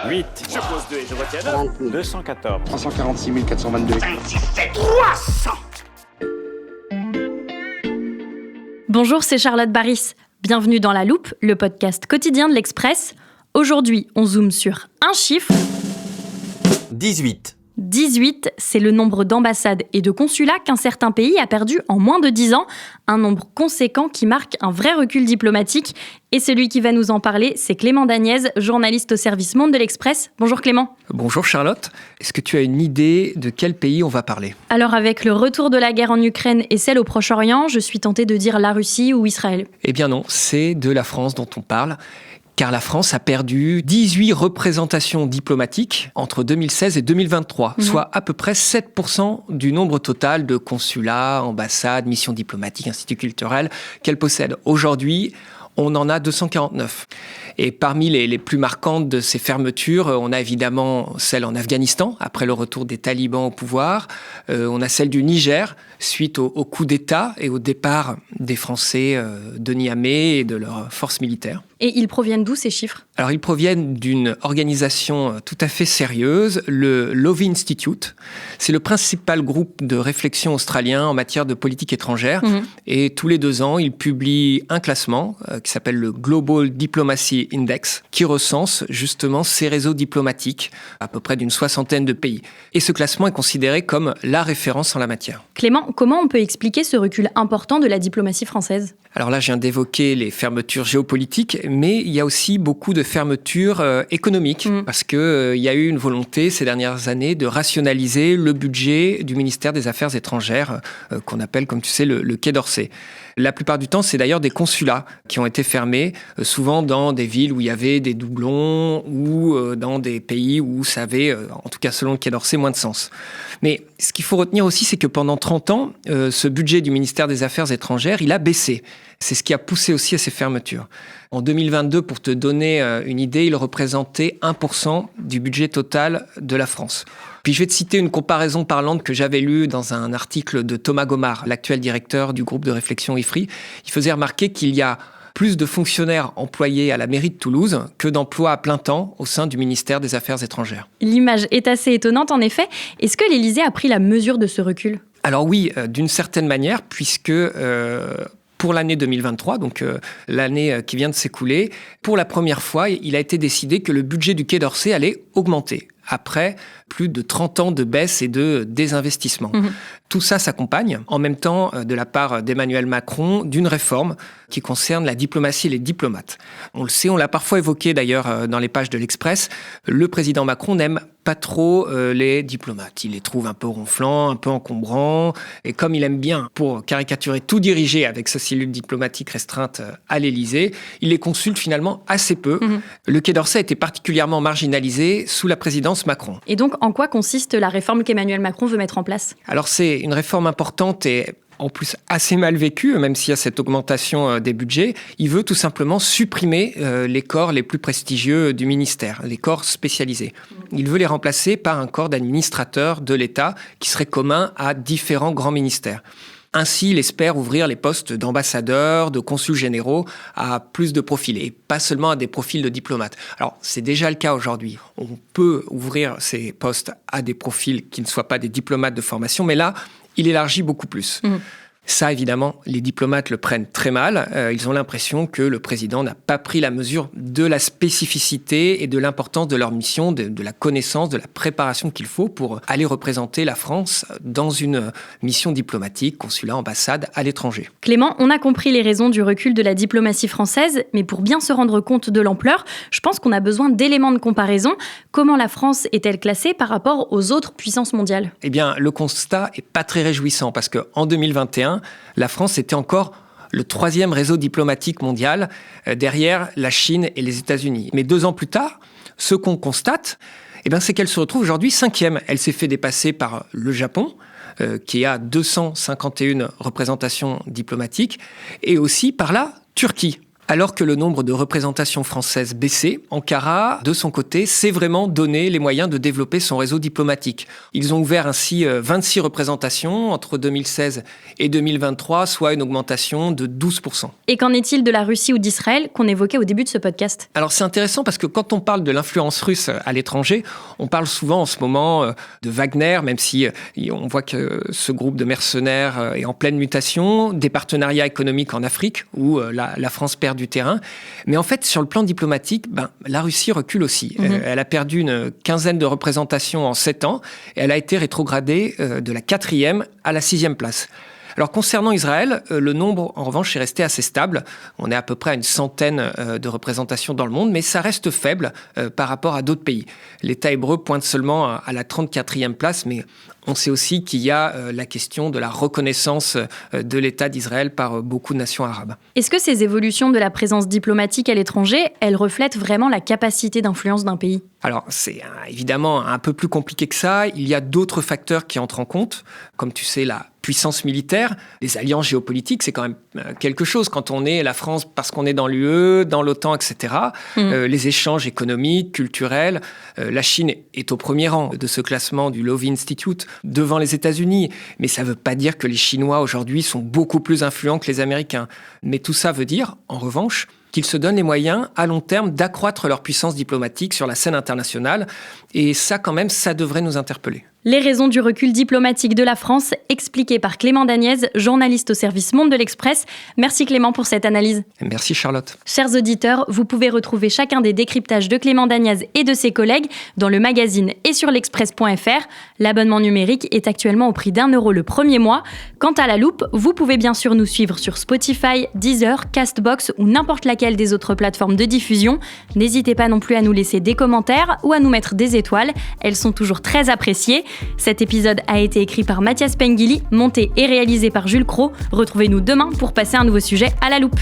8. Je pose 2 et je retiens 9. 214. 346 422. 300. Bonjour, c'est Charlotte Baris. Bienvenue dans La Loupe, le podcast quotidien de l'Express. Aujourd'hui, on zoome sur un chiffre. 18. 18, c'est le nombre d'ambassades et de consulats qu'un certain pays a perdu en moins de 10 ans. Un nombre conséquent qui marque un vrai recul diplomatique. Et celui qui va nous en parler, c'est Clément Dagnès, journaliste au service Monde de l'Express. Bonjour Clément. Bonjour Charlotte. Est-ce que tu as une idée de quel pays on va parler ? Alors avec le retour de la guerre en Ukraine et celle au Proche-Orient, je suis tentée de dire la Russie ou Israël. Eh bien non, c'est de la France dont on parle. Car la France a perdu 18 représentations diplomatiques entre 2016 et 2023, soit à peu près 7% du nombre total de consulats, ambassades, missions diplomatiques, instituts culturels qu'elle possède. Aujourd'hui, on en a 249. Et parmi les plus marquantes de ces fermetures, on a évidemment celle en Afghanistan, après le retour des talibans au pouvoir. On a celle du Niger, suite au coup d'État et au départ des Français de Niamey et de leurs forces militaires. Et ils proviennent d'où ces chiffres ? Alors, ils proviennent d'une organisation tout à fait sérieuse, le Lowy Institute. C'est le principal groupe de réflexion australien en matière de politique étrangère. Et tous les 2 ans, ils publient un classement qui s'appelle le Global Diplomacy Index, qui recense justement ces réseaux diplomatiques, à peu près d'une 60aine de pays. Et ce classement est considéré comme la référence en la matière. Clément, comment on peut expliquer ce recul important de la diplomatie française ? Alors là, je viens d'évoquer les fermetures géopolitiques, mais il y a aussi beaucoup de fermetures économiques, parce qu'il y a eu une volonté ces dernières années de rationaliser le budget du ministère des Affaires étrangères, qu'on appelle, comme tu sais, le Quai d'Orsay. La plupart du temps, c'est d'ailleurs des consulats qui ont été fermés, souvent dans des villes où il y avait des doublons ou dans des pays où ça avait, en tout cas selon le Quai d'Orsay, moins de sens. Mais ce qu'il faut retenir aussi, c'est que pendant 30 ans, ce budget du ministère des Affaires étrangères, il a baissé. C'est ce qui a poussé aussi à ces fermetures. En 2022, pour te donner une idée, il représentait 1% du budget total de la France. Puis je vais te citer une comparaison parlante que j'avais lue dans un article de Thomas Gomard, l'actuel directeur du groupe de réflexion IFRI. Il faisait remarquer qu'il y a plus de fonctionnaires employés à la mairie de Toulouse que d'emplois à plein temps au sein du ministère des Affaires étrangères. L'image est assez étonnante en effet. Est-ce que l'Élysée a pris la mesure de ce recul ? Alors oui, d'une certaine manière, puisque pour l'année 2023, donc l'année qui vient de s'écouler, pour la première fois, il a été décidé que le budget du Quai d'Orsay allait augmenter, après plus de 30 ans de baisse et de désinvestissement. Tout ça s'accompagne, en même temps, de la part d'Emmanuel Macron, d'une réforme qui concerne la diplomatie et les diplomates. On le sait, on l'a parfois évoqué d'ailleurs dans les pages de l'Express, le président Macron n'aime pas trop les diplomates. Il les trouve un peu ronflants, un peu encombrants, et comme il aime bien, pour caricaturer, tout diriger avec sa cellule diplomatique restreinte à l'Élysée, il les consulte finalement assez peu. Le Quai d'Orsay a été particulièrement marginalisé sous la présidence Macron. Et donc, en quoi consiste la réforme qu'Emmanuel Macron veut mettre en place ? Alors, c'est une réforme importante et en plus assez mal vécue, même s'il y a cette augmentation des budgets. Il veut tout simplement supprimer les corps les plus prestigieux du ministère, les corps spécialisés. Il veut les remplacer par un corps d'administrateurs de l'État qui serait commun à différents grands ministères. Ainsi, il espère ouvrir les postes d'ambassadeurs, de consuls généraux à plus de profils, et pas seulement à des profils de diplomates. Alors, c'est déjà le cas aujourd'hui. On peut ouvrir ces postes à des profils qui ne soient pas des diplomates de formation, mais là, il élargit beaucoup plus. Ça, évidemment, les diplomates le prennent très mal. Ils ont l'impression que le président n'a pas pris la mesure de la spécificité et de l'importance de leur mission, de la connaissance, de la préparation qu'il faut pour aller représenter la France dans une mission diplomatique, consulat, ambassade à l'étranger. Clément, on a compris les raisons du recul de la diplomatie française, mais pour bien se rendre compte de l'ampleur, je pense qu'on a besoin d'éléments de comparaison. Comment la France est-elle classée par rapport aux autres puissances mondiales ? Eh bien, le constat est pas très réjouissant parce qu'en 2021, la France était encore le 3e réseau diplomatique mondial, derrière la Chine et les États-Unis. Mais 2 ans plus tard, ce qu'on constate, c'est qu'elle se retrouve aujourd'hui 5e. Elle s'est fait dépasser par le Japon, qui a 251 représentations diplomatiques, et aussi par la Turquie, Alors que le nombre de représentations françaises baissait, Ankara, de son côté, s'est vraiment donné les moyens de développer son réseau diplomatique. Ils ont ouvert ainsi 26 représentations entre 2016 et 2023, soit une augmentation de 12%. Et qu'en est-il de la Russie ou d'Israël qu'on évoquait au début de ce podcast ? Alors c'est intéressant parce que quand on parle de l'influence russe à l'étranger, on parle souvent en ce moment de Wagner, même si on voit que ce groupe de mercenaires est en pleine mutation, des partenariats économiques en Afrique où la France perd du terrain. Mais en fait, sur le plan diplomatique, la Russie recule aussi. Elle a perdu une quinzaine de représentations en 7 ans et elle a été rétrogradée de la 4e à la 6e place. Alors concernant Israël, le nombre en revanche est resté assez stable. On est à peu près à une centaine de représentations dans le monde, mais ça reste faible par rapport à d'autres pays. L'État hébreu pointe seulement à la 34e place, mais on sait aussi qu'il y a la question de la reconnaissance de l'État d'Israël par beaucoup de nations arabes. Est-ce que ces évolutions de la présence diplomatique à l'étranger, elles reflètent vraiment la capacité d'influence d'un pays ? Alors, c'est évidemment un peu plus compliqué que ça. Il y a d'autres facteurs qui entrent en compte, comme tu sais, la puissance militaire, les alliances géopolitiques, c'est quand même quelque chose. Quand on est la France, parce qu'on est dans l'UE, dans l'OTAN, etc., les échanges économiques, culturels, la Chine est au premier rang de ce classement du Lowy Institute, devant les États-Unis. Mais ça ne veut pas dire que les Chinois, aujourd'hui, sont beaucoup plus influents que les Américains. Mais tout ça veut dire, en revanche, qu'ils se donnent les moyens, à long terme, d'accroître leur puissance diplomatique sur la scène internationale. Et ça, quand même, ça devrait nous interpeller. Les raisons du recul diplomatique de la France, expliquées par Clément Dagnès, journaliste au service Monde de l'Express. Merci Clément pour cette analyse. Merci Charlotte. Chers auditeurs, vous pouvez retrouver chacun des décryptages de Clément Dagnès et de ses collègues dans le magazine et sur l'express.fr. L'abonnement numérique est actuellement au prix d'€1 le premier mois. Quant à La Loupe, vous pouvez bien sûr nous suivre sur Spotify, Deezer, Castbox ou n'importe laquelle des autres plateformes de diffusion. N'hésitez pas non plus à nous laisser des commentaires ou à nous mettre des étoiles. Elles sont toujours très appréciées. Cet épisode a été écrit par Mathias Pengili, monté et réalisé par Jules Cros. Retrouvez-nous demain pour passer un nouveau sujet à La Loupe.